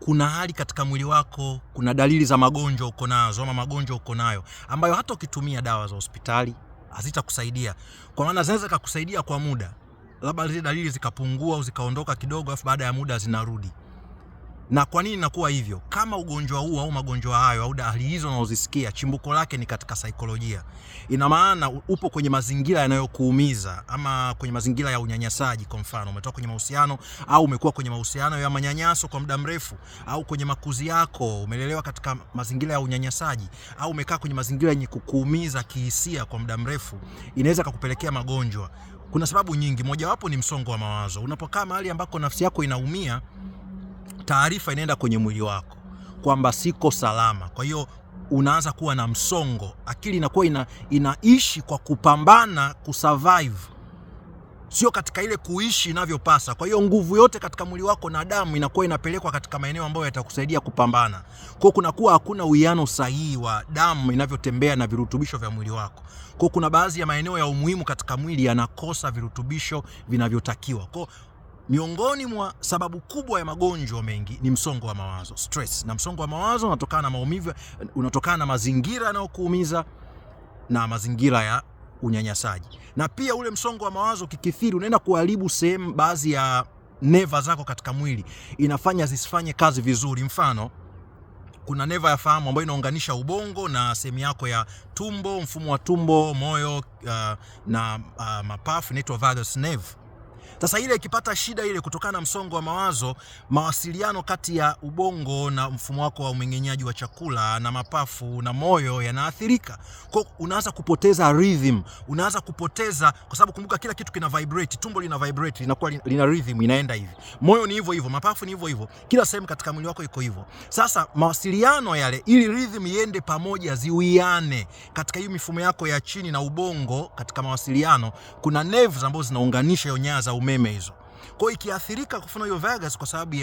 kuna hali katika mwili wako, kuna dalili za magonjwa uko nazo ama magonjwa uko nayo ambayo hata ukitumia dawa za hospitali hazitakusaidia. Kwa maana zinaweza kukusaidia kwa muda, labda zile dalili zikapungua au zikaondoka kidogo, afu baada ya muda zinarudi. Na kwa nini inakuwa hivyo? Kama ugonjwa huu au magonjwa hayo au hali hizo unazosikia chimbuko lake ni katika saikolojia, ina maana upo kwenye mazingira yanayokuumiza ama kwenye mazingira ya unyanyasaji. Kwa mfano, umetoka kwenye mahusiano au umekuwa kwenye mahusiano ya manyanyaso kwa muda mrefu, au kwenye makuzi yako umelelewa katika mazingira ya unyanyasaji, au umekaa kwenye mazingira yenye kukuumiza kihisia kwa muda mrefu, inaweza kukupelekea magonjwa. Kuna sababu nyingi, mojawapo ni msongo wa mawazo. Unapokaa mahali ambako nafsi yako inaumia, taarifa inaenda kwenye mwili wako kwamba siko salama. Kwa hiyo unaanza kuwa na msongo, akili inakuwa inaishi kwa kupambana kusurvive, sio katika ile kuishi inavyopasa. Kwa hiyo nguvu yote katika mwili wako na damu inakuwa inapelekwa katika maeneo ambayo yatakusaidia kupambana. Kwa kunakuwa hakuna uwiano sahihi wa damu inavyotembea na virutubisho vya mwili wako. Kwa kuna baadhi ya maeneo ya umuhimu katika mwili yanakosa virutubisho vinavyotakiwa. Kwa miongoni mwa sababu kubwa ya magonjwa mengi ni msongo wa mawazo, stress. Na msongo wa mawazo unatokana na maumivu, unatokana na mazingira yanayokuumiza na mazingira ya unyanyasaji. Na pia ule msongo wa mawazo ukikithiri unaenda kuharibu sehemu baadhi ya neva zako katika mwili, inafanya zisifanye kazi vizuri. Mfano, kuna neva ya fahamu ambayo inaunganisha ubongo na sehemu yako ya tumbo, mfumo wa tumbo, moyo na mapafu, inaitwa vagus nerve. Sasa ile ikipata shida ile kutokana na msongo wa mawazo, mawasiliano kati ya ubongo na mfumo wako wa umeng'enyaji wa chakula na mapafu na moyo yanaathirika. Kwa unaanza kupoteza rhythm, unaanza kupoteza, kwa sababu kumbuka kila kitu kina vibrate, tumbo lina vibrate, linakuwa lina rhythm, inaenda hivi. Moyo ni hivyo hivyo, mapafu ni hivyo hivyo, kila sehemu katika mwili wako iko hivyo. Sasa mawasiliano yale, ili rhythm iende pamoja, ziwiane katika hiyo mifumo yako ya chini na ubongo, katika mawasiliano kuna nerves ambazo zinaunganisha hiyo nyaya za umeme hizo. Kwa hiyo ikiathirika kufanya hiyo vagus kwa sababu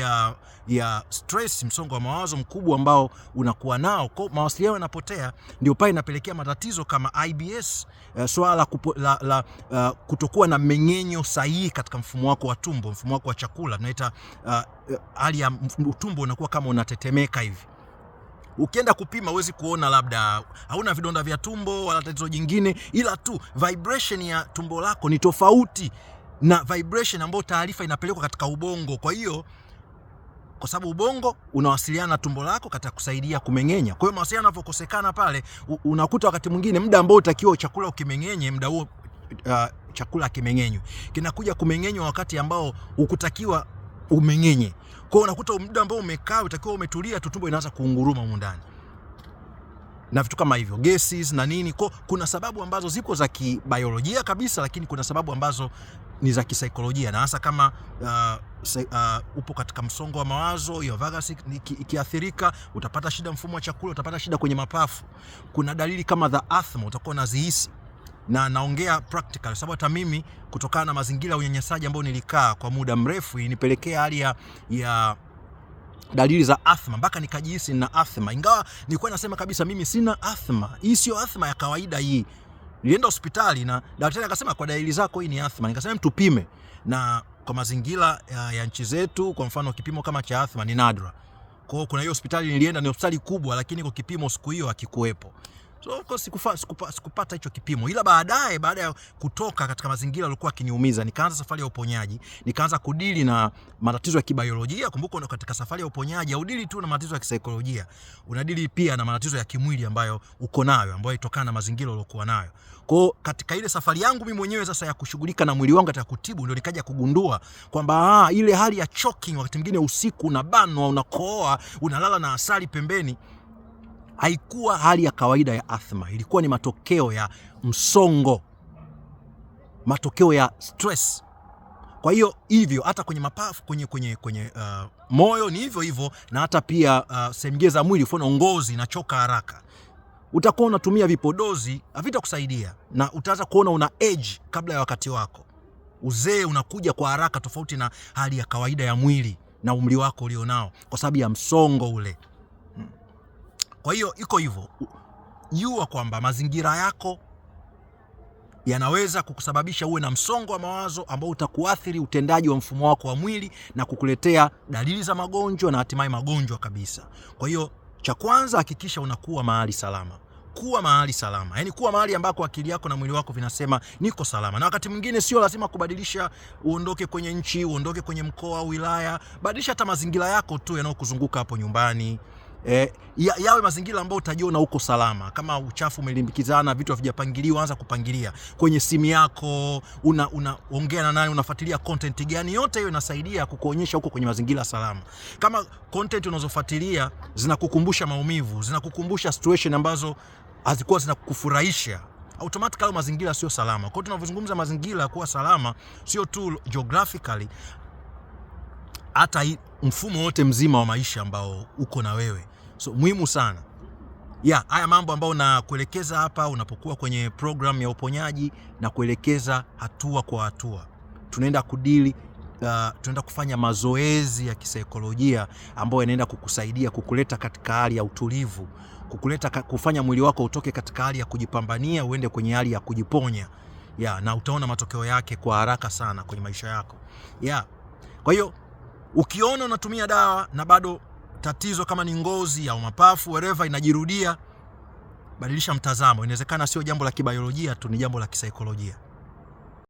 ya stress, msongo wa mawazo mkubwa ambao unakuwa nao, kwa mawasiliano yanapotea, ndio pale inapelekea matatizo kama IBS, swala la kutokuwa na mmeng'enyo sahihi katika mfumo wako wa tumbo, mfumo wako wa chakula. Tunaita hali ya tumbo unakuwa kama unatetemeka hivi. Ukienda kupima huwezi kuona labda hauna vidonda vya tumbo wala tatizo jingine, ila tu vibration ya tumbo lako ni tofauti na vibration ambayo taarifa inapelekwa katika ubongo. Kwa hiyo kwa sababu ubongo unawasiliana na tumbo lako katika kusaidia kumeng'enya, kwa hiyo mawasiliano yanapokosekana pale, unakuta wakati mwingine muda ambao utakiwa chakula ukimeng'enye, muda huo chakula kimeng'enywe, kinakuja kumeng'enywa wakati ambao hukutakiwa umeng'enye. Kwa hiyo unakuta muda ambao umekaa utakiwa umetulia tu, tumbo inaanza kuunguruma huko ndani na vitu kama hivyo, gases na nini. Kwa kuna sababu ambazo zipo za kibiolojia kabisa, lakini kuna sababu ambazo ni za kisaikolojia, na hasa kama upo katika msongo wa mawazo, hiyo vagus ikiathirika, utapata shida mfumo wa chakula, utapata shida kwenye mapafu. Kuna dalili kama za asthma utakuwa unazihisi, na naongea practical sababu hata mimi kutokana na mazingira ya unyanyasaji ambao nilikaa kwa muda mrefu inipelekea hali ya dalili za asthma mpaka nikajihisi na asthma, ingawa nilikuwa nasema kabisa mimi sina asthma, hii sio asthma ya kawaida hii. Nilienda hospitali na daktari akasema kwa dalili zako hii ni asthma. Nikasema tupime, na kwa mazingira ya nchi zetu, kwa mfano kipimo kama cha asthma ni nadra. Kwa hiyo kuna hiyo hospitali nilienda, ni hospitali kubwa, lakini kwa kipimo siku hiyo hakikuwepo. So sikupata hicho kipimo, ila baada ya kutoka katika mazingira yalikuwa kiniumiza, nikaanza safari ya uponyaji, nikaanza kudili na matatizo ya kibiolojia. Kumbuka katika safari ya uponyaji haudili tu na matatizo ya kisaikolojia, unadili pia na matatizo ya kimwili ambayo uko nayo, ambayo itokana na mazingira uliokuwa nayo. Kwa katika ile safari yangu mimi mwenyewe sasa ya kushughulika na mwili wangu katika kutibu, ndio nikaja kugundua kwamba ile hali ya choking, wakati mwingine usiku unabanwa, unakohoa, unalala na asali pembeni, haikuwa hali ya kawaida ya asthma, ilikuwa ni matokeo ya msongo, matokeo ya stress. Kwa hiyo hivyo hata kwenye mapafu, kwenye moyo ni hivyo hivyo, na hata pia sehemu za mwili, mfano ngozi inachoka haraka, utakuwa unatumia vipodozi havitakusaidia, na utaanza kuona una age kabla ya wakati wako. Uzee unakuja kwa haraka, tofauti na hali ya kawaida ya mwili na umri wako ulionao, kwa sababu ya msongo ule. Kwa hiyo iko hivyo, jua kwamba mazingira yako yanaweza kukusababisha uwe na msongo wa mawazo ambao utakuathiri utendaji wa mfumo wako wa mwili na kukuletea dalili za magonjwa na hatimaye magonjwa kabisa. Kwa hiyo cha kwanza, hakikisha unakuwa mahali salama. Kuwa mahali salama, yani kuwa mahali ambako akili yako na mwili wako vinasema niko salama. Na wakati mwingine sio lazima kubadilisha, uondoke kwenye nchi, uondoke kwenye mkoa au wilaya. Badilisha hata mazingira yako tu yanayokuzunguka hapo nyumbani. Yawe mazingira ambayo utajiona uko salama. Kama uchafu umelimbikizana, vitu havijapangiliwa, anza kupangilia. Kwenye simu yako unaongea na nani, unafuatilia content gani, yote hiyo inasaidia kukuonyesha uko kwenye mazingira salama. Kama content unazofuatilia zinakukumbusha maumivu, zinakukumbusha situation ambazo hazikuwa zinakufurahisha, automatically mazingira sio salama. Kwa hiyo tunavyozungumza mazingira kuwa salama, sio tu geographically, hata mfumo wote mzima wa maisha ambao uko na wewe. So muhimu sana. Haya mambo ambayo nakuelekeza hapa unapokuwa kwenye program ya uponyaji, na kuelekeza hatua kwa hatua. Tunaenda tunaenda kufanya mazoezi ya kisaikolojia ambayo yanaenda kukusaidia kukuleta katika hali ya utulivu, kufanya mwili wako utoke katika hali ya kujipambania uende kwenye hali ya kujiponya. Na utaona matokeo yake kwa haraka sana kwenye maisha yako. Kwa hiyo ukiona unatumia dawa na bado tatizo kama ni ngozi au mapafu whatever inajirudia, badilisha mtazamo. Inawezekana sio jambo la kibiolojia tu, ni jambo la kisaikolojia.